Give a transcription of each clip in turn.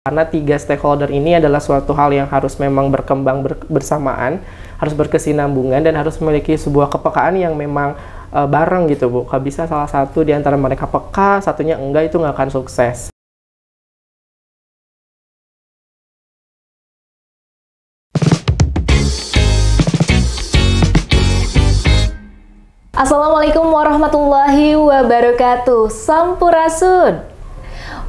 Karena tiga stakeholder ini adalah suatu hal yang harus memang berkembang bersamaan, harus berkesinambungan, dan harus memiliki sebuah kepekaan yang memang bareng gitu Bu. Kalau bisa salah satu di antara mereka peka, satunya enggak, itu nggak akan sukses. Assalamualaikum warahmatullahi wabarakatuh. Sampurasun.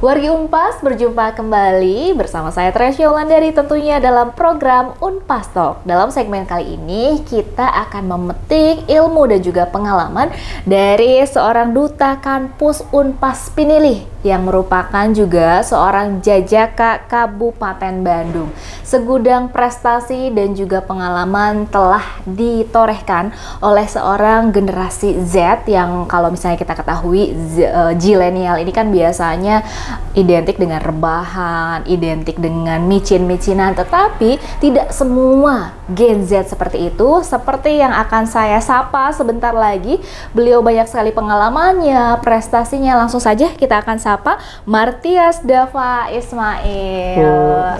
Wargi Unpas berjumpa kembali bersama saya Tresya Wulandari tentunya dalam program Unpas Talk. Dalam segmen kali ini kita akan memetik ilmu dan juga pengalaman dari seorang duta kampus Unpas Pinilih yang merupakan juga seorang jajaka Kabupaten Bandung. Segudang prestasi dan juga pengalaman telah ditorehkan oleh seorang generasi Z yang kalau misalnya kita ketahui Zilenial ini kan biasanya identik dengan rebahan, identik dengan micin-micinan, tetapi tidak semua Gen Z seperti itu. Seperti yang akan saya sapa sebentar lagi, beliau banyak sekali pengalamannya, prestasinya. Langsung saja kita akan sapa Martias Dava Ismail.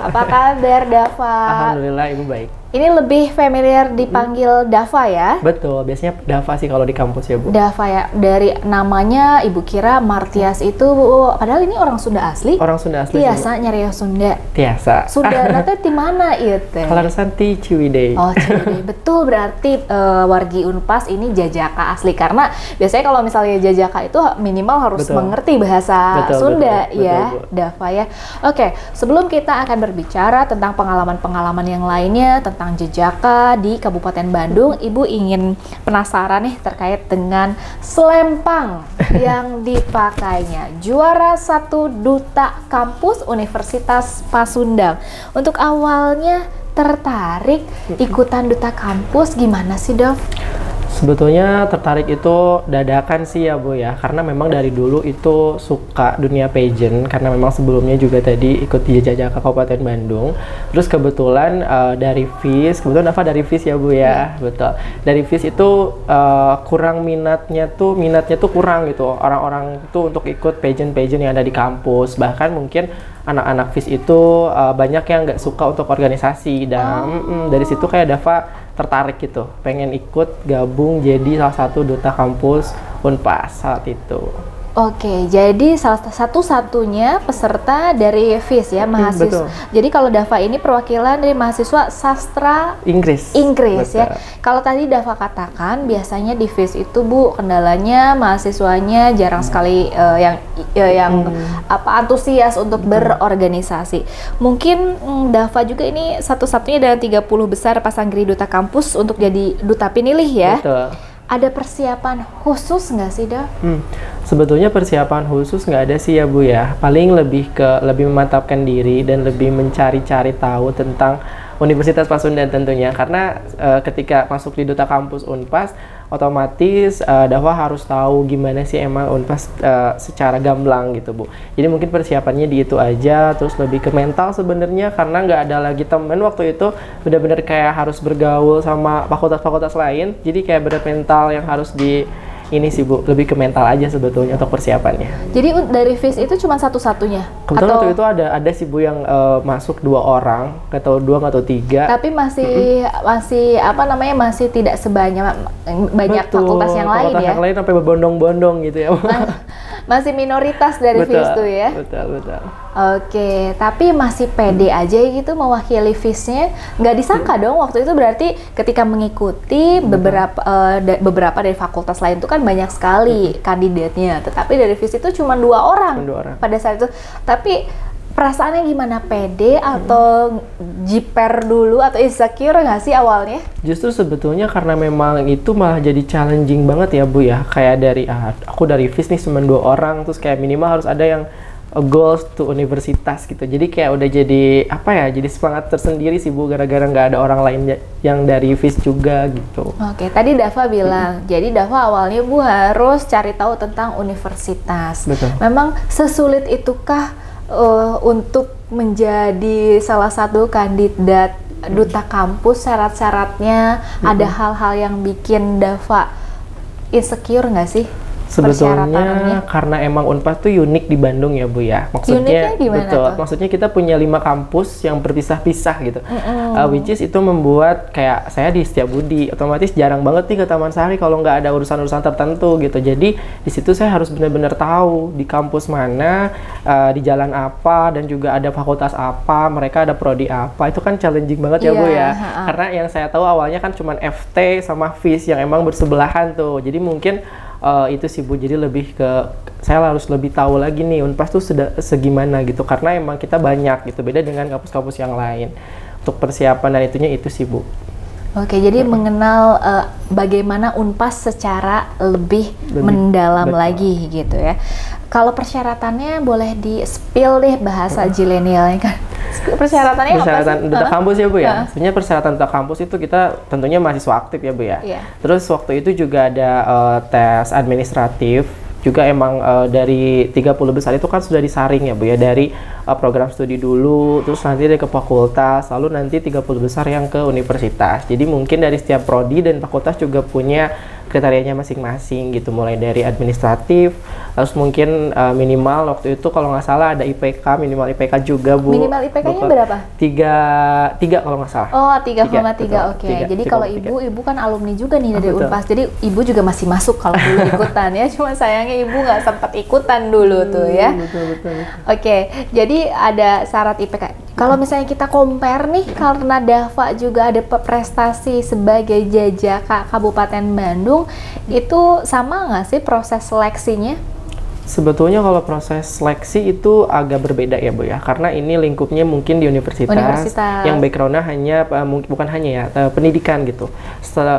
Apa kabar Dava? Alhamdulillah Ibu baik. Ini lebih familiar dipanggil Dava ya? Betul, biasanya Dava sih kalau di kampus ya Bu. Dava ya, dari namanya Ibu kira Martias itu, padahal ini orang Sunda asli. Orang Sunda asli. Tiasa nyari Sunda. Tiasa. Sunda nanti di mana itu? Kalarsanti Ciwidey. Oh Ciwidey, betul, berarti wargi Unpas ini jajaka asli, karena biasanya kalau misalnya jajaka itu minimal harus mengerti bahasa Sunda ya, Dava ya. Oke, sebelum kita akan berbicara tentang pengalaman-pengalaman yang lainnya tentang jejaka di Kabupaten Bandung, Ibu ingin penasaran nih terkait dengan selempang yang dipakainya. Juara 1 Duta Kampus Universitas Pasundan. Untuk awalnya tertarik ikutan Duta Kampus gimana sih, Dov? Sebetulnya tertarik itu dadakan sih ya Bu ya, karena memang dari dulu itu suka dunia pageant, karena memang sebelumnya juga tadi ikut di jajaka Kabupaten Bandung. Terus kebetulan dari FIS, kebetulan Dava dari FIS ya Bu ya, betul. Dari FIS itu kurang minatnya tuh kurang gitu, orang-orang itu untuk ikut pageant yang ada di kampus. Bahkan mungkin anak-anak FIS itu banyak yang nggak suka untuk organisasi, dan dari situ kayak Dava tertarik gitu, pengen ikut gabung jadi salah satu duta kampus Unpas saat itu. Oke, jadi salah satu-satunya peserta dari FIS ya, mahasiswa. Jadi kalau Dava ini perwakilan dari mahasiswa sastra Inggris ya. Kalau tadi Dava katakan biasanya di FIS itu Bu, kendalanya mahasiswanya jarang sekali yang antusias untuk berorganisasi. Mungkin Dava juga ini satu-satunya dari 30 besar pasanggiri duta kampus untuk jadi duta pinilih ya. Betul. Ada persiapan khusus nggak sih, Dav? Sebetulnya persiapan khusus nggak ada sih ya Bu ya. Paling lebih memantapkan diri dan lebih mencari-cari tahu tentang Universitas Pasundan tentunya. Karena ketika masuk di Duta Kampus Unpas, otomatis Dava harus tahu gimana sih emang Unpas secara gamblang gitu Bu. Jadi mungkin persiapannya di itu aja, terus lebih ke mental sebenarnya, karena nggak ada lagi temen waktu itu, benar-benar kayak harus bergaul sama fakultas-fakultas lain. Jadi kayak benar mental yang harus ini sih Bu, lebih ke mental aja sebetulnya untuk persiapannya. Jadi dari FIS itu cuma satu-satunya? Kebetulan waktu itu ada sih Bu yang masuk 2 orang, nggak tahu 2 atau 3. Tapi masih tidak sebanyak banyak fakultas yang lain ya? Fakultas yang lain sampai berbondong-bondong gitu ya. Masih minoritas dari FIS tuh ya? Betul. Oke, tapi masih pede aja gitu mewakili FIS-nya. Nggak disangka dong waktu itu, berarti ketika mengikuti beberapa dari fakultas lain itu kan banyak sekali kandidatnya, tetapi dari FIS itu cuma 2 orang pada saat itu. Tapi perasaannya gimana, pede atau jiper dulu atau insecure nggak sih awalnya? Justru sebetulnya karena memang itu malah jadi challenging banget ya Bu ya. Kayak aku dari FIS nih cuma 2 orang, terus kayak minimal harus ada yang goals to universitas gitu. Jadi kayak udah jadi jadi semangat tersendiri sih Bu, gara-gara nggak ada orang lain yang dari FIS juga gitu. Oke, tadi Dava bilang, jadi Dava awalnya Bu harus cari tahu tentang universitas. Betul. Memang sesulit itukah untuk menjadi salah satu kandidat duta kampus? Syarat-syaratnya ada hal-hal yang bikin Dava insecure nggak sih? Sebetulnya karena emang Unpas tuh unik di Bandung ya Bu ya. Maksudnya Uniknya gimana betul. tuh? Maksudnya kita punya 5 kampus yang berpisah-pisah gitu. Which is itu membuat kayak saya di Setiabudi otomatis jarang banget nih ke Taman Sari kalau nggak ada urusan-urusan tertentu gitu. Jadi di situ saya harus benar-benar tahu di kampus mana, di jalan apa, dan juga ada fakultas apa, mereka ada prodi apa. Itu kan challenging banget ya Bu ya. Karena yang saya tahu awalnya kan cuman FT sama FIS yang emang bersebelahan tuh. Jadi mungkin itu sih Bu, jadi lebih ke saya harus lebih tahu lagi nih Unpas tuh segimana gitu, karena emang kita banyak gitu, beda dengan kampus-kampus yang lain. Untuk persiapan dan itunya itu sih Bu. Oke, jadi mengenal bagaimana Unpas secara lebih mendalam lagi gitu ya. Kalau persyaratannya boleh di-spill deh bahasa zilenialnya kan. Persyaratannya apa sih? Duta kampus ya Bu ya. Sebenarnya persyaratan duta kampus itu kita tentunya mahasiswa aktif ya Bu ya. Terus waktu itu juga ada tes administratif. Juga emang dari 30 besar itu kan sudah disaring ya Bu ya, dari program studi dulu, terus nanti ke fakultas, lalu nanti 30 besar yang ke universitas. Jadi mungkin dari setiap prodi dan fakultas juga punya kriterianya masing-masing gitu, mulai dari administratif, terus mungkin minimal waktu itu kalau nggak salah ada IPK, minimal IPK juga Bu. Minimal IPK-nya berapa? 3 kalau nggak salah. Oh, 3,3, oke. Jadi kalau ibu kan alumni juga nih dari Unpas, jadi ibu juga masih masuk kalau dulu ikutan ya, cuma sayangnya ibu nggak sempat ikutan dulu tuh ya. Betul. Oke, jadi ada syarat IPK. Kalau misalnya kita compare nih, karena Dava juga ada prestasi sebagai jajaka Kabupaten Bandung, itu sama nggak sih proses seleksinya? Sebetulnya kalau proses seleksi itu agak berbeda ya Bu ya, karena ini lingkupnya mungkin di universitas. Yang backgroundnya hanya bukan hanya ya pendidikan gitu.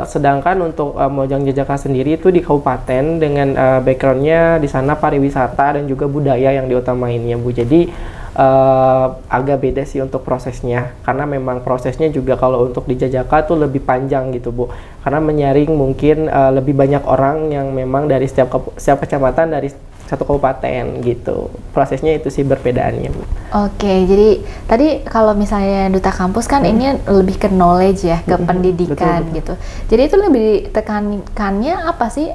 Sedangkan untuk Mojang Jajaka sendiri itu di kabupaten dengan backgroundnya di sana pariwisata dan juga budaya yang diutamainnya Bu. Jadi agak beda sih untuk prosesnya, karena memang prosesnya juga kalau untuk di Jajaka tuh lebih panjang gitu Bu, karena menyaring mungkin lebih banyak orang yang memang dari setiap kecamatan dari satu kabupaten gitu. Prosesnya itu sih perbedaannya Bu. Oke, jadi tadi kalau misalnya duta kampus kan ini lebih ke knowledge ya, ke pendidikan betul. Gitu. Jadi itu lebih ditekankannya apa sih,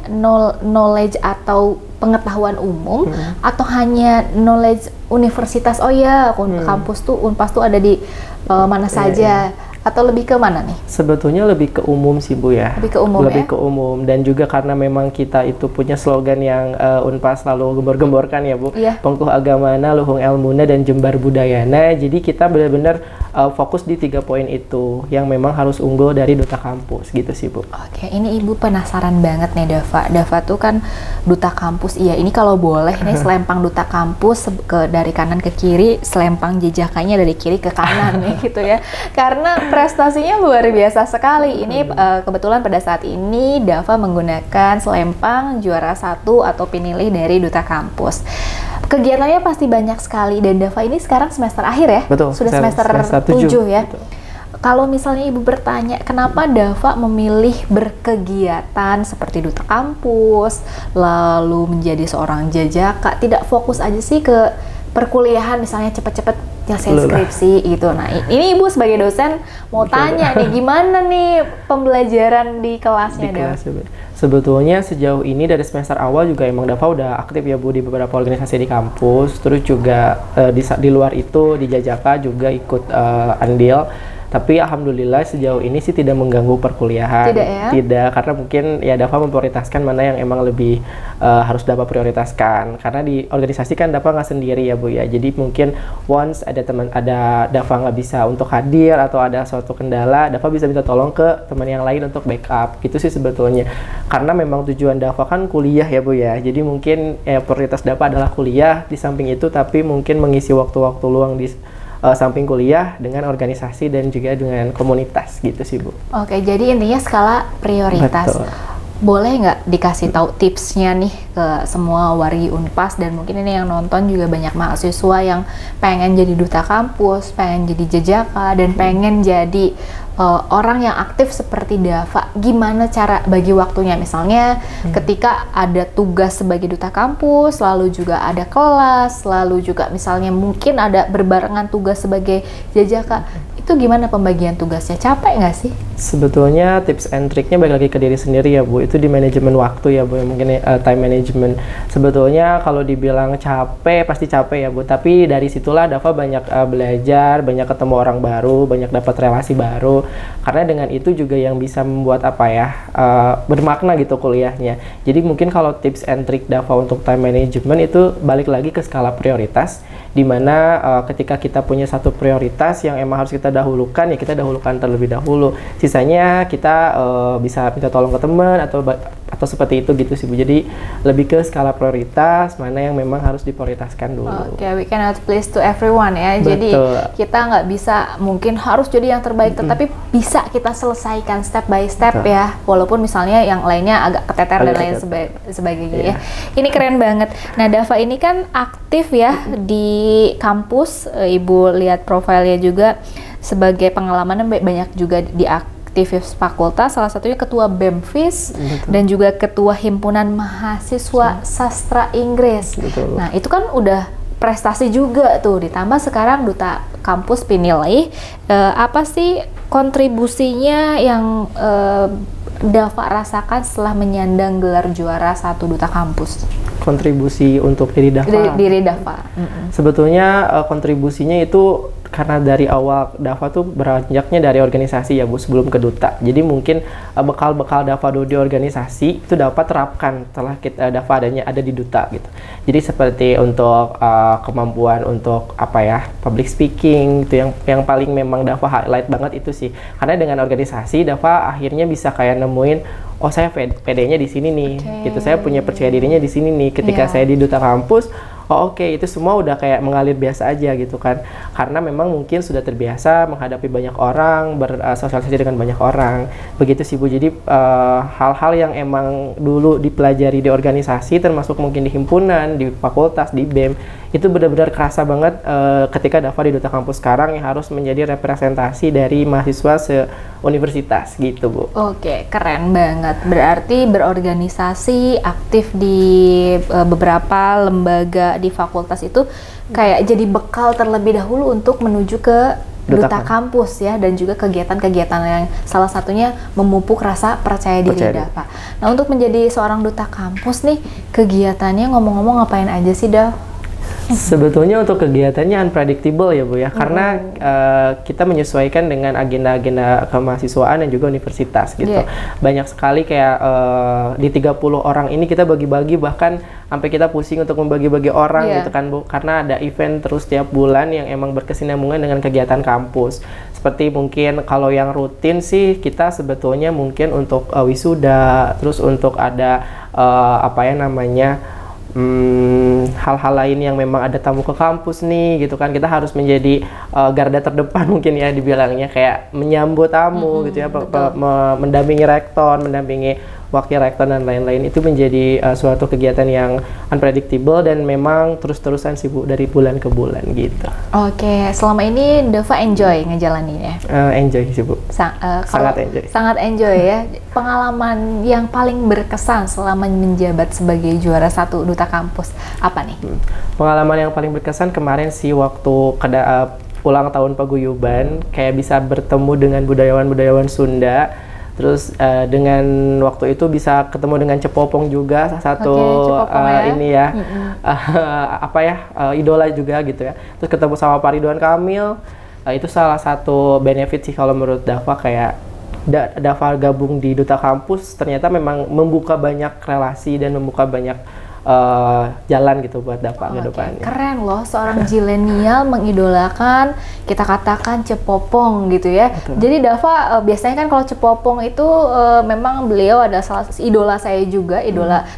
knowledge atau pengetahuan umum atau hanya knowledge universitas? Oh ya, kampus tuh Unpas tuh ada di mana saja. Atau lebih ke mana nih? Sebetulnya lebih ke umum sih Bu ya. Lebih ke umum lebih ke umum, dan juga karena memang kita itu punya slogan yang Unpas selalu gembor-gemborkan ya Bu. Pengkuh agamana, luhung elmuna, dan jembar budayana. Jadi kita benar-benar fokus di 3 poin itu yang memang harus unggul dari duta kampus gitu sih Bu. Oke, ini Ibu penasaran banget nih Dava. Dava tuh kan duta kampus. Iya, ini kalau boleh nih selempang duta kampus dari kanan ke kiri, selempang jejakanya dari kiri ke kanan nih gitu ya. Karena prestasinya luar biasa sekali. Ini kebetulan pada saat ini Dava menggunakan selempang juara 1 atau pinilih dari duta kampus. Kegiatannya pasti banyak sekali, dan Dava ini sekarang semester akhir ya? Betul. Sudah semester 7 ya? Betul. Kalau misalnya Ibu bertanya, kenapa Dava memilih berkegiatan seperti duta kampus, lalu menjadi seorang jajaka, tidak fokus aja sih ke perkuliahan, misalnya cepet-cepet nyelesain skripsi gitu. Nah, ini Ibu sebagai dosen mau tanya nih, gimana nih pembelajaran di kelasnya, Dava? Sebetulnya sejauh ini dari semester awal juga emang Dava udah aktif ya Bu di beberapa organisasi di kampus, terus juga di luar itu di Jajaka juga ikut andil. Tapi alhamdulillah sejauh ini sih tidak mengganggu perkuliahan. Tidak ya? Tidak, karena mungkin ya Dava memprioritaskan mana yang emang lebih harus Dava prioritaskan. Karena di organisasi kan Dava nggak sendiri ya Bu ya. Jadi mungkin once ada Dava nggak bisa untuk hadir atau ada suatu kendala, Dava bisa minta tolong ke teman yang lain untuk backup. Gitu sih sebetulnya. Karena memang tujuan Dava kan kuliah ya Bu ya. Jadi mungkin prioritas Dava adalah kuliah di samping itu, tapi mungkin mengisi waktu-waktu luang di samping kuliah dengan organisasi dan juga dengan komunitas gitu sih Bu. Oke, jadi intinya skala prioritas. Betul. Boleh nggak dikasih tahu tipsnya nih ke semua wargi Unpas, dan mungkin ini yang nonton juga banyak mahasiswa yang pengen jadi duta kampus, pengen jadi jajaka, dan pengen jadi orang yang aktif seperti Dava. Gimana cara bagi waktunya? Misalnya ketika ada tugas sebagai duta kampus, lalu juga ada kelas, lalu juga misalnya mungkin ada berbarengan tugas sebagai jajaka. Itu gimana pembagian tugasnya? Capek nggak sih? Sebetulnya tips and triknya balik lagi ke diri sendiri ya Bu. Itu di manajemen waktu ya Bu. Mungkin time management manajemen. Sebetulnya kalau dibilang capek, pasti capek ya Bu, tapi dari situlah Dava banyak belajar, banyak ketemu orang baru, banyak dapat relasi baru, karena dengan itu juga yang bisa membuat bermakna gitu kuliahnya. Jadi mungkin kalau tips and trick Dava untuk time management itu balik lagi ke skala prioritas, dimana ketika kita punya satu prioritas yang emang harus kita dahulukan, ya kita dahulukan terlebih dahulu. Sisanya kita bisa minta tolong ke teman atau seperti itu gitu sih Bu. Jadi lebih ke skala prioritas, mana yang memang harus diprioritaskan dulu. Oke, we cannot please to everyone ya. Betul. Jadi kita nggak bisa mungkin harus jadi yang terbaik, tetapi bisa kita selesaikan step by step ya. Walaupun misalnya yang lainnya agak keteter dan lain sebagainya ya. Ini keren banget. Nah, Dava ini kan aktif ya di kampus. Ibu lihat profilnya juga sebagai pengalaman banyak juga di aktivis fakultas, salah satunya ketua BEMFIS dan juga ketua himpunan mahasiswa sastra Inggris. Betul. Nah, itu kan udah prestasi juga tuh, ditambah sekarang duta kampus Pinilai. Apa sih kontribusinya yang Dava rasakan setelah menyandang gelar juara 1 duta kampus? Kontribusi untuk diri Dava. Diri Dava. Sebetulnya kontribusinya itu karena dari awal Dava tuh beranjaknya dari organisasi ya Bu, sebelum ke duta. Jadi mungkin bekal-bekal Dava dulu di organisasi itu dapat terapkan setelah Dava ada di duta gitu. Jadi seperti untuk kemampuan untuk public speaking itu yang paling memang Dava highlight banget itu sih. Karena dengan organisasi Dava akhirnya bisa kayak nemuin, oh saya PD-nya di sini nih, gitu. Saya punya percaya dirinya di sini nih. Ketika saya di duta kampus, itu semua udah kayak mengalir biasa aja gitu kan. Karena memang mungkin sudah terbiasa menghadapi banyak orang, bersosialisasi dengan banyak orang. Begitu sih Bu. Jadi hal-hal yang emang dulu dipelajari di organisasi, termasuk mungkin di himpunan, di fakultas, di BEM, itu benar-benar kerasa banget ketika Dava di duta kampus sekarang yang harus menjadi representasi dari mahasiswa se-universitas gitu Bu. Oke, keren banget. Berarti berorganisasi, aktif di beberapa lembaga di fakultas itu kayak jadi bekal terlebih dahulu untuk menuju ke duta kampus ya, dan juga kegiatan-kegiatan yang salah satunya memupuk rasa percaya diri Dava. Nah, untuk menjadi seorang duta kampus nih, kegiatannya ngomong-ngomong ngapain aja sih, Dav? Sebetulnya untuk kegiatannya unpredictable ya Bu ya, karena kita menyesuaikan dengan agenda-agenda kemahasiswaan dan juga universitas gitu. Banyak sekali kayak di 30 orang ini kita bagi-bagi, bahkan sampai kita pusing untuk membagi-bagi orang gitu kan Bu, karena ada event terus tiap bulan yang emang berkesinambungan dengan kegiatan kampus. Seperti mungkin kalau yang rutin sih kita sebetulnya mungkin untuk wisuda, terus untuk ada hal-hal lain yang memang ada tamu ke kampus nih gitu kan, kita harus menjadi garda terdepan mungkin ya dibilangnya, kayak menyambut tamu gitu ya, mendampingi rektor, mendampingi wakil rektor dan lain-lain. Itu menjadi suatu kegiatan yang unpredictable dan memang terus-terusan sih Bu, dari bulan ke bulan gitu. Oke, selama ini Dava enjoy ngejalaninnya? Enjoy sih Bu. Sangat enjoy. Sangat enjoy ya. Pengalaman yang paling berkesan selama menjabat sebagai juara 1 duta kampus apa nih? Pengalaman yang paling berkesan kemarin sih waktu ulang tahun paguyuban, kayak bisa bertemu dengan budayawan-budayawan Sunda. Terus dengan waktu itu bisa ketemu dengan Cepopong juga, salah satu idola juga gitu ya. Terus ketemu sama Pak Ridwan Kamil, itu salah satu benefit sih kalau menurut Dava, kayak Dava gabung di duta kampus ternyata memang membuka banyak relasi dan membuka banyak jalan gitu buat Dava ke depannya. Keren loh, seorang zilenial mengidolakan, kita katakan Cepopong gitu ya. Betul. Jadi Dava biasanya kan kalau Cepopong itu memang beliau ada salah idola saya juga,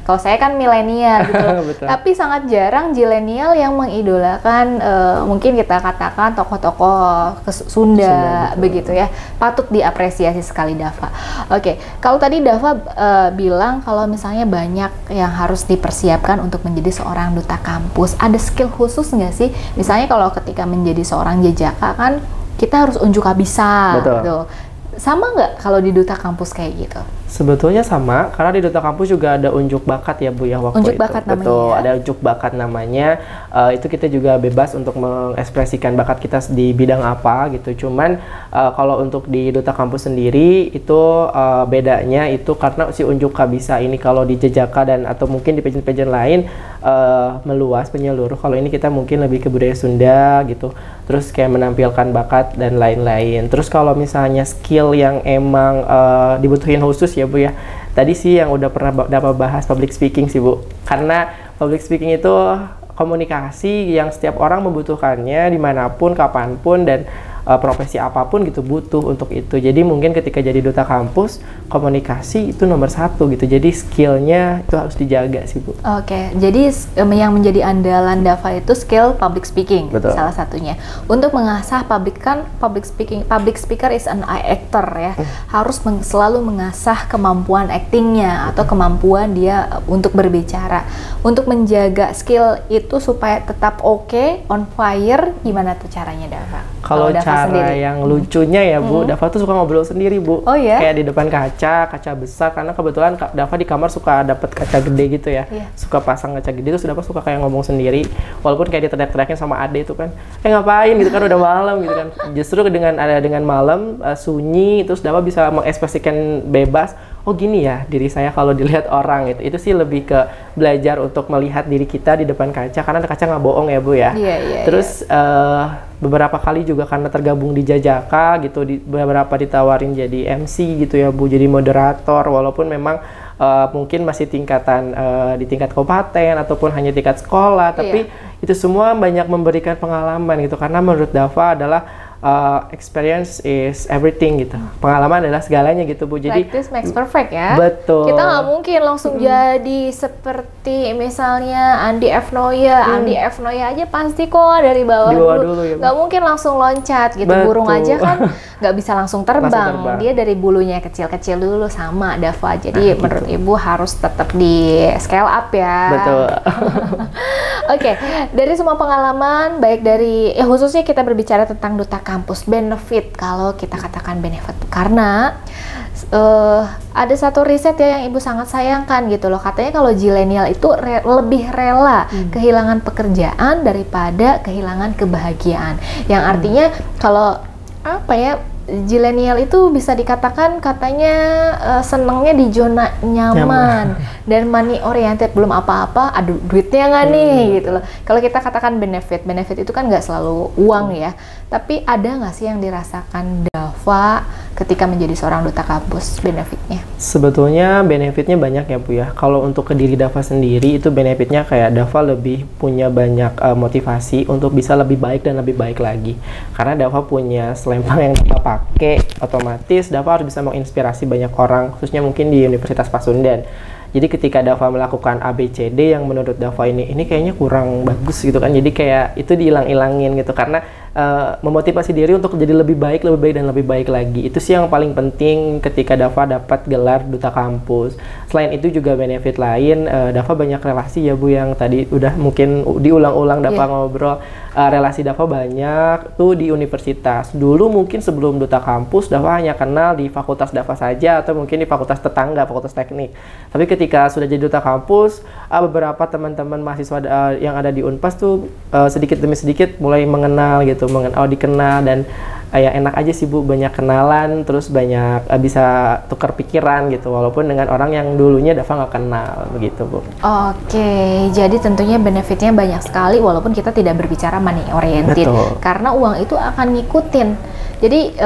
kalau saya kan milenial gitu. Tapi sangat jarang zilenial yang mengidolakan mungkin kita katakan tokoh-tokoh Sunda begitu ya. Patut diapresiasi sekali Dava. Oke, kalau tadi Dava bilang kalau misalnya banyak yang harus dipersiapkan untuk menjadi seorang duta kampus, ada skill khusus nggak sih? Misalnya kalau ketika menjadi seorang jajaka kan kita harus unjuk kabisa gitu. Sama nggak kalau di duta kampus kayak gitu? Sebetulnya sama, karena di Duta Kampus juga ada unjuk bakat ya Bu ya waktu Unjuk itu. bakat namanya Betul, ya? ada unjuk bakat namanya. Itu kita juga bebas untuk mengekspresikan bakat kita di bidang apa gitu. Cuman kalau untuk di Duta Kampus sendiri itu bedanya itu karena si unjuk kabisa ini kalau di Jejaka dan atau mungkin di pageant-pageant lain meluas menyeluruh. Kalau ini kita mungkin lebih ke budaya Sunda gitu. Terus kayak menampilkan bakat dan lain-lain. Terus kalau misalnya skill yang emang dibutuhin khusus ya Bu ya. Tadi sih yang udah pernah dapat bahas public speaking sih Bu. Karena public speaking itu komunikasi yang setiap orang membutuhkannya dimanapun, kapanpun, dan profesi apapun gitu butuh untuk itu. Jadi mungkin ketika jadi Duta Kampus, komunikasi itu nomor 1 gitu. Jadi skillnya itu harus dijaga sih Bu. Oke, jadi yang menjadi andalan Dava itu skill public speaking. Betul. Salah satunya. Untuk mengasah public speaker is an actor ya. Harus selalu mengasah kemampuan actingnya atau kemampuan dia untuk berbicara. Untuk menjaga skill itu supaya tetap oke, on fire, gimana tuh caranya Dava? Kalau cara sendiri yang lucunya ya Bu, Dava tuh suka ngobrol sendiri Bu. Oh ya? Kayak di depan kaca besar, karena kebetulan Dava di kamar suka dapet kaca gede gitu ya. Suka pasang kaca gede, terus Dava suka kayak ngomong sendiri. Walaupun kayak diteriak-teriakin sama ade itu kan, ngapain gitu kan, udah malam gitu kan. Justru dengan malam sunyi, terus Dava bisa mengekspresikan bebas. Oh gini ya diri saya kalau dilihat orang itu sih lebih ke belajar untuk melihat diri kita di depan kaca, karena kaca nggak bohong ya Bu ya. Terus beberapa kali juga karena tergabung di Jajaka gitu, beberapa ditawarin jadi MC gitu ya Bu, jadi moderator, walaupun memang mungkin masih tingkatan di tingkat kabupaten ataupun hanya tingkat sekolah, tapi itu semua banyak memberikan pengalaman gitu, karena menurut Dava adalah experience is everything gitu. Pengalaman adalah segalanya gitu Bu. Jadi practice makes perfect ya. Betul. Kita nggak mungkin langsung jadi seperti misalnya Andi F. Noya. Andi F. Noya aja pasti kok dari bawah dulu ya, nggak mungkin langsung loncat gitu. Betul. Burung aja kan nggak bisa langsung terbang. Dia dari bulunya kecil-kecil dulu sama Dava. Jadi menurut Ibu harus tetap di scale up ya. Betul. Oke, dari semua pengalaman, baik dari khususnya kita berbicara tentang Duta Kampus, benefit, kalau kita katakan benefit, karena ada satu riset ya yang Ibu sangat sayangkan gitu loh, katanya kalau zilenial itu lebih rela kehilangan pekerjaan daripada kehilangan kebahagiaan, yang artinya kalau apa ya, zilenial itu bisa dikatakan katanya senengnya di zona nyaman dan money oriented, belum apa-apa, aduh duitnya nggak nih gitu loh. Kalau kita katakan benefit itu kan nggak selalu uang ya, tapi ada nggak sih yang dirasakan Dava ketika menjadi seorang Duta Kampus benefitnya? Sebetulnya benefitnya banyak ya Bu ya. Kalau untuk ke diri Dava sendiri itu benefitnya kayak Dava lebih punya banyak motivasi untuk bisa lebih baik dan lebih baik lagi. Karena Dava punya selempang yang Dava pakai, otomatis Dava harus bisa menginspirasi banyak orang, khususnya mungkin di Universitas Pasundan. Jadi ketika Dava melakukan ABCD yang menurut Dava ini kayaknya kurang bagus gitu kan, jadi kayak itu dihilang-hilangin gitu, karena memotivasi diri untuk jadi lebih baik dan lebih baik lagi. Itu sih yang paling penting ketika Dava dapat gelar Duta Kampus. Selain itu juga benefit lain, Dava banyak relasi ya Bu, yang tadi udah mungkin diulang-ulang Dava ngobrol. Relasi Dava banyak tuh di universitas. Dulu mungkin sebelum Duta Kampus Dava hanya kenal di fakultas Dava saja, atau mungkin di fakultas tetangga, fakultas teknik. Tapi ketika sudah jadi Duta Kampus, beberapa teman-teman mahasiswa yang ada di Unpas tuh sedikit demi sedikit mulai mengenal gitu, dikenal, dan ya enak aja sih Bu, banyak kenalan, terus banyak bisa tukar pikiran gitu, walaupun dengan orang yang dulunya Dava nggak kenal begitu Bu. Oke, jadi tentunya benefitnya banyak sekali walaupun kita tidak berbicara money oriented. Betul. Karena uang itu akan ngikutin. Jadi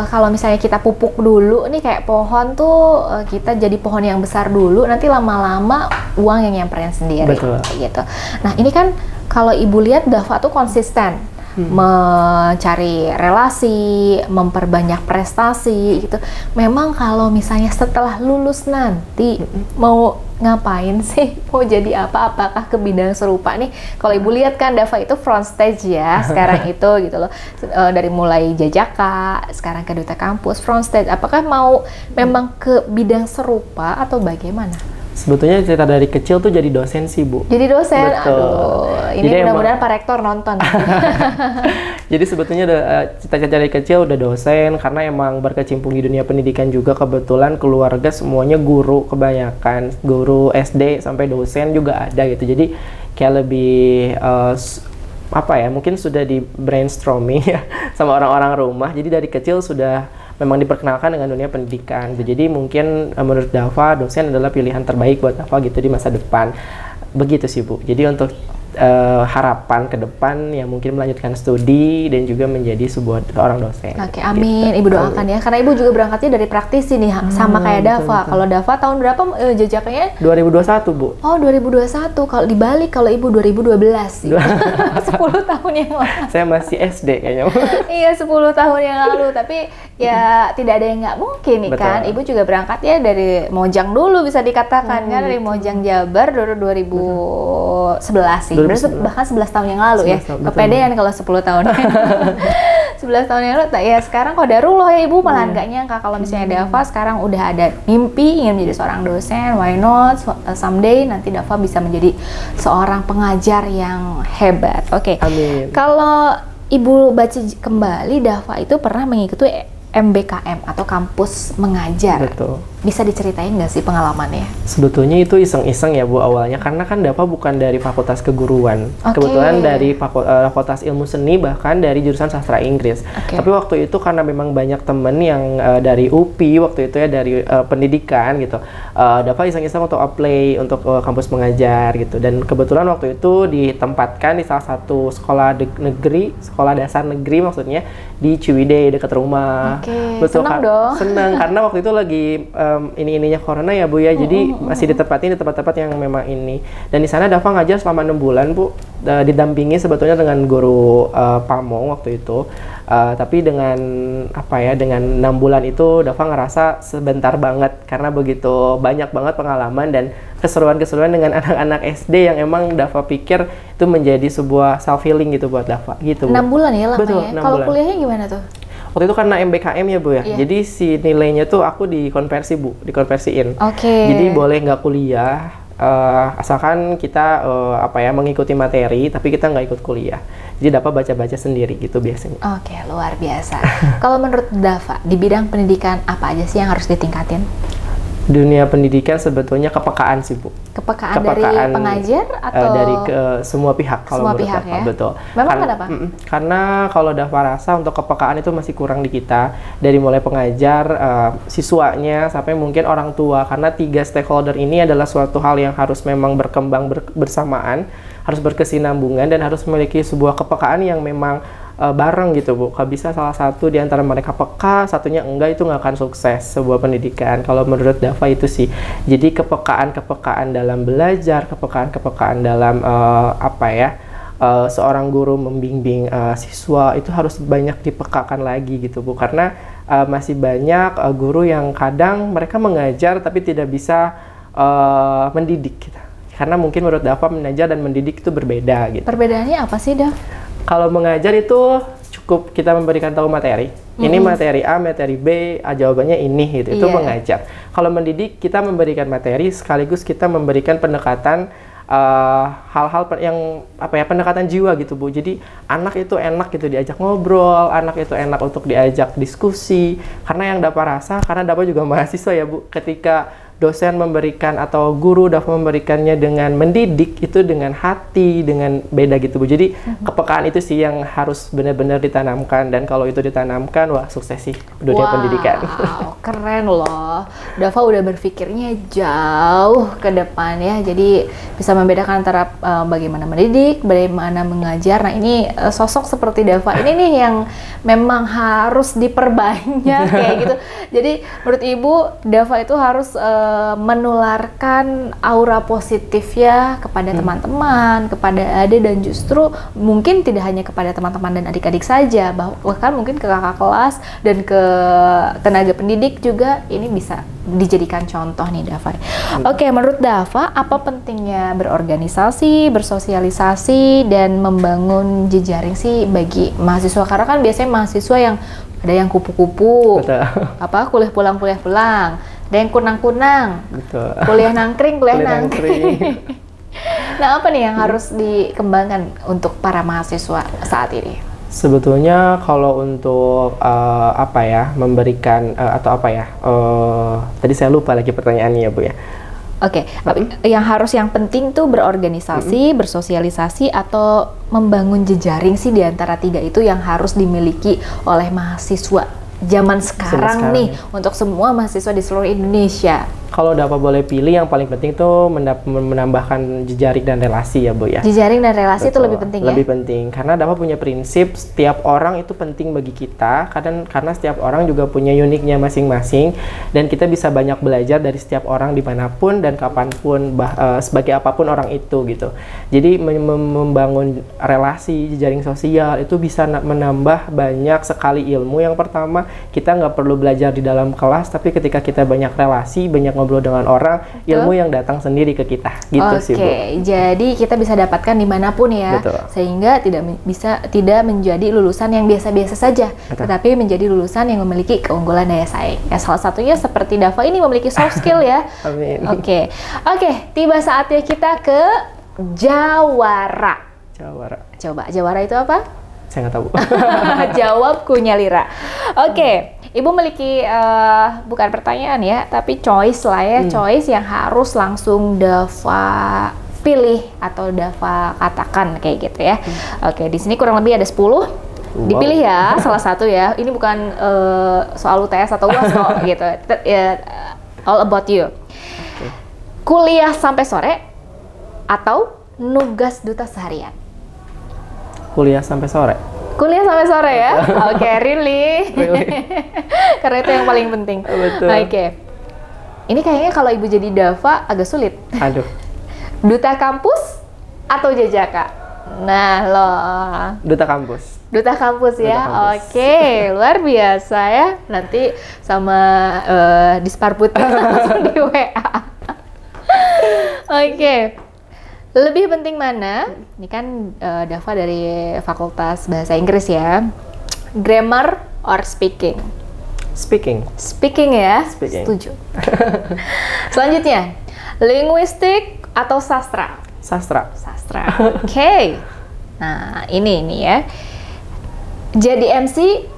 kalau misalnya kita pupuk dulu nih kayak pohon tuh, kita jadi pohon yang besar dulu, nanti lama-lama uang yang nyamperin sendiri. Betul. Gitu. Nah ini kan kalau Ibu lihat Dava tuh konsisten mencari relasi, memperbanyak prestasi gitu. Memang kalau misalnya setelah lulus nanti mau ngapain sih? Mau jadi apa? Apakah ke bidang serupa nih? Kalau Ibu lihat kan Dava itu front stage ya sekarang itu gitu loh. Dari mulai Jajaka, sekarang ke Duta Kampus, front stage. Apakah mau memang ke bidang serupa atau bagaimana? Sebetulnya cerita dari kecil tuh jadi dosen sih, Bu. Jadi dosen? Betul. Aduh, ini mudah-mudahan Pak Rektor nonton. Jadi sebetulnya cita-cita dari kecil udah dosen, karena emang berkecimpung di dunia pendidikan juga. Kebetulan keluarga semuanya guru, kebanyakan guru SD sampai dosen juga ada gitu. Jadi kayak lebih apa ya, mungkin sudah di brainstorming ya sama orang-orang rumah. Jadi dari kecil sudah memang diperkenalkan dengan dunia pendidikan. Jadi mungkin menurut Dava, dosen adalah pilihan terbaik buat Dava gitu di masa depan. Begitu sih, Bu. Jadi untuk harapan ke depan ya mungkin melanjutkan studi dan juga menjadi seorang dosen. Oke, amin. Gitu. Ibu doakan ya, karena Ibu juga berangkatnya dari praktisi nih, sama kayak Dava. Kalau Dava tahun berapa jejaknya? 2021, Bu. Oh, 2021. Kalau dibalik, kalau Ibu 2012. 10 tahun yang lalu. Saya masih SD kayaknya. Iya, 10 tahun yang lalu. Tapi ya tidak ada yang nggak mungkin nih. Betul. Kan. Ibu juga berangkat ya dari Mojang dulu bisa dikatakan kan, dari Mojang Jabar 2011 sih. Bahkan 11 tahun yang lalu ya. Kepedean kalau 10 tahun. 11 tahun yang lalu, ya sekarang qadarullah ya Ibu, malah nggak nyangka kalau misalnya Dava sekarang udah ada mimpi ingin menjadi seorang dosen. Why not someday nanti Dava bisa menjadi seorang pengajar yang hebat. Oke. Amin. Kalau Ibu baca kembali, Dava itu pernah mengikuti MBKM atau kampus mengajar. Betul. Bisa diceritain nggak sih pengalamannya? Sebetulnya itu iseng-iseng ya, Bu, awalnya, karena kan Dava bukan dari Fakultas Keguruan. Kebetulan dari Fakultas Ilmu Seni, bahkan dari jurusan Sastra Inggris. Tapi waktu itu karena memang banyak temen yang dari UPI waktu itu ya, dari pendidikan gitu. Dava iseng-iseng untuk apply untuk kampus mengajar gitu. Dan kebetulan waktu itu ditempatkan di salah satu sekolah negeri, sekolah dasar negeri maksudnya, di Ciwidey dekat rumah. Betul, senang dong. Senang karena waktu itu lagi ininya corona ya, Bu ya. Jadi masih ditempatin di tempat-tempat yang memang ini. Dan di sana Dava ngajar selama 6 bulan, Bu. Didampingi sebetulnya dengan guru Pamong waktu itu. Tapi dengan dengan 6 bulan itu Dava ngerasa sebentar banget, karena begitu banyak banget pengalaman dan keseruan-keseruan dengan anak-anak SD yang emang Dava pikir itu menjadi sebuah self healing gitu buat Dava gitu, Bu. 6 bulan ya lamanya. Betul, kalau kuliahnya gimana tuh? Waktu itu karena MBKM ya, Bu ya. Jadi si nilainya tuh aku dikonversi, Bu, dikonversiin. Jadi boleh nggak kuliah, asalkan kita mengikuti materi, tapi kita nggak ikut kuliah. Jadi Dava baca-baca sendiri gitu biasanya. Oke, luar biasa. Kalau menurut Dava, di bidang pendidikan apa aja sih yang harus ditingkatin? Dunia pendidikan sebetulnya kepekaan sih, Bu. Kepekaan dari pengajar atau dari semua pihak kalau menurut Dava, ya? Betul. Memang kenapa? Karena kalau Dava rasa untuk kepekaan itu masih kurang di kita, dari mulai pengajar, siswanya, sampai mungkin orang tua. Karena 3 stakeholder ini adalah suatu hal yang harus memang berkembang bersamaan, harus berkesinambungan, dan harus memiliki sebuah kepekaan yang memang bareng gitu, Bu. Kalau bisa salah satu di antara mereka peka, satunya enggak, itu nggak akan sukses sebuah pendidikan. Kalau menurut Dava itu sih. Jadi kepekaan dalam belajar, kepekaan dalam seorang guru membimbing siswa itu harus banyak dipekakan lagi gitu, Bu. Karena masih banyak guru yang kadang mereka mengajar tapi tidak bisa mendidik gitu. Karena mungkin menurut Dava mengajar dan mendidik itu berbeda gitu. Perbedaannya apa sih, Dav? Kalau mengajar itu cukup kita memberikan tahu materi. Ini materi A, materi B, jawabannya ini gitu. Itu mengajar. Kalau mendidik kita memberikan materi sekaligus kita memberikan pendekatan hal-hal yang pendekatan jiwa gitu, Bu. Jadi anak itu enak gitu diajak ngobrol, anak itu enak untuk diajak diskusi. Karena yang Dava rasa, karena Dava juga mahasiswa ya, Bu, ketika dosen memberikan atau guru Dava memberikannya dengan mendidik itu dengan hati, dengan beda gitu, Bu. Jadi kepekaan itu sih yang harus benar-benar ditanamkan, dan kalau itu ditanamkan, wah sukses sih dunia pendidikan. Wow, keren loh. Dava udah berpikirnya jauh ke depan ya. Jadi bisa membedakan antara bagaimana mendidik, bagaimana mengajar. Nah, ini sosok seperti Dava ini nih yang memang harus diperbanyak kayak gitu. Jadi menurut Ibu, Dava itu harus menularkan aura positif ya kepada teman-teman, kepada adik, dan justru mungkin tidak hanya kepada teman-teman dan adik-adik saja, bahkan mungkin ke kakak kelas dan ke tenaga pendidik juga ini bisa dijadikan contoh nih, Dava. Oke, menurut Dava, apa pentingnya berorganisasi, bersosialisasi, dan membangun jejaring sih bagi mahasiswa? Karena kan biasanya mahasiswa yang ada yang kupu-kupu, kuliah pulang, Ada yang kunang-kunang. Betul. Kuliah nangkring, kuliah Kuliah nangkring. Nah, apa nih yang harus dikembangkan untuk para mahasiswa saat ini? Sebetulnya kalau untuk memberikan atau tadi saya lupa lagi pertanyaannya ya Bu ya. Oke, yang penting tuh berorganisasi, bersosialisasi, atau membangun jejaring sih di antara tiga itu yang harus dimiliki oleh mahasiswa zaman sekarang nih untuk semua mahasiswa di seluruh Indonesia. Kalau dapat boleh pilih, yang paling penting tuh menambahkan jejaring dan relasi ya Bu ya. Jejaring dan relasi itu Betul, lebih penting ya? Lebih penting, karena dapat punya prinsip setiap orang itu penting bagi kita, karena setiap orang juga punya uniknya masing-masing, dan kita bisa banyak belajar dari setiap orang dimanapun dan kapanpun, sebagai apapun orang itu gitu. Jadi membangun relasi, jejaring sosial itu bisa menambah banyak sekali ilmu. Yang pertama, kita nggak perlu belajar di dalam kelas, tapi ketika kita banyak relasi, banyak ngobrol dengan orang, ilmu yang datang sendiri ke kita, gitu sih Bu. Oke, jadi kita bisa dapatkan dimanapun ya. Betul. Sehingga tidak menjadi lulusan yang biasa-biasa saja, tetapi menjadi lulusan yang memiliki keunggulan daya saing. Ya, salah satunya seperti Dava ini memiliki soft skill ya. Amin. Oke, tiba saatnya kita ke Jawara. Coba, Jawara itu apa? Saya nggak tahu. Jawab Kunya Lira. Oke. Ibu memiliki bukan pertanyaan ya, tapi choice lah ya, choice yang harus langsung Dava pilih atau Dava katakan kayak gitu ya. Oke, di sini kurang lebih ada 10. Dipilih ya, salah satu ya. Ini bukan soal UTS atau UAS kok gitu. All about you. Kuliah sampai sore atau nugas duta seharian? Kuliah sampai sore. Kuliah sampai sore ya? Oke, really? Karena itu yang paling penting. Betul. Oke. Ini kayaknya kalau ibu jadi Dava agak sulit. Aduh. Duta kampus atau jajaka? Nah, loh. Duta kampus. Duta kampus ya? Duta kampus. Oke, luar biasa ya. Nanti sama Disparbud langsung di WA. Oke. Lebih penting mana? Ini kan Dava dari Fakultas Bahasa Inggris ya. Grammar or speaking? Speaking. Speaking ya? Speaking. Setuju. Selanjutnya, linguistik atau sastra? Sastra. Sastra. Oke. Nah, ini ya. Jadi MC,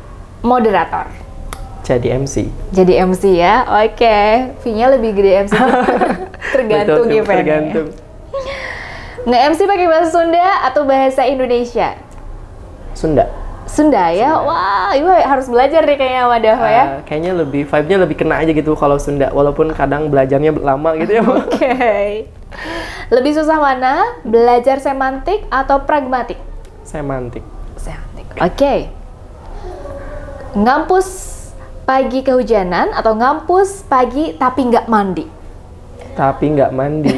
moderator. Jadi MC. Jadi MC ya. Oke. V-nya lebih gede MC. Tergantung Betul, eventnya. tergantung. Nge-MC pakai bahasa Sunda atau bahasa Indonesia? Sunda. Sunda ya? Sunda. Wah, ibu harus belajar deh kayaknya sama Dava ya. Kayaknya vibe-nya lebih kena aja gitu kalau Sunda, walaupun kadang belajarnya lama gitu ya. Oke. Lebih susah mana? Belajar semantik atau pragmatik? Semantik. Semantik. Oke. Ngampus pagi kehujanan atau ngampus pagi tapi nggak mandi? Tapi nggak mandi.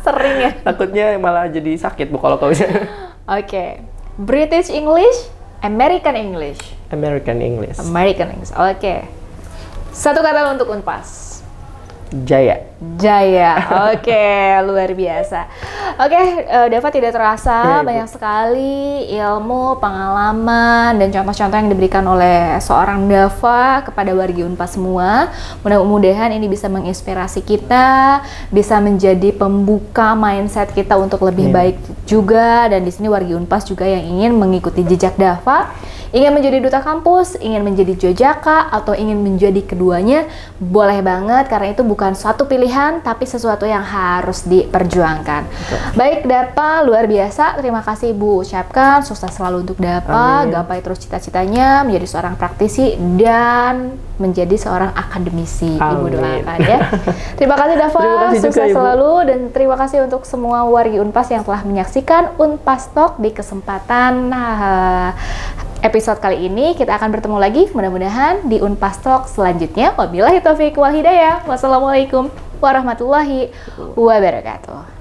Sering ya? Takutnya malah jadi sakit Bu kalau misalnya. Oke. British English, American English? American English. American English. Oke. Satu kata untuk Unpas. Jaya. Jaya. Oke, luar biasa. Oke, Dava tidak terasa banyak sekali ilmu, pengalaman, dan contoh-contoh yang diberikan oleh seorang Dava kepada wargi Unpas semua. Mudah-mudahan ini bisa menginspirasi kita, bisa menjadi pembuka mindset kita untuk lebih baik juga. Dan di sini wargi Unpas juga yang ingin mengikuti jejak Dava, ingin menjadi duta kampus, ingin menjadi jojaka, atau ingin menjadi keduanya, boleh banget karena itu bukan suatu pilihan tapi sesuatu yang harus diperjuangkan. Betul. Baik Dava, luar biasa. Terima kasih Ibu ucapkan, sukses selalu untuk Dava, gapai terus cita-citanya menjadi seorang praktisi dan menjadi seorang akademisi. Amin. Ibu doakan ya. Terima kasih Dava, sukses selalu, dan terima kasih untuk semua wargi Unpas yang telah menyaksikan Unpas Talk di kesempatan episode kali ini. Kita akan bertemu lagi mudah-mudahan di Unpas Talk selanjutnya. Wabillahi taufiq wal hidayah. Wassalamualaikum warahmatullahi wabarakatuh.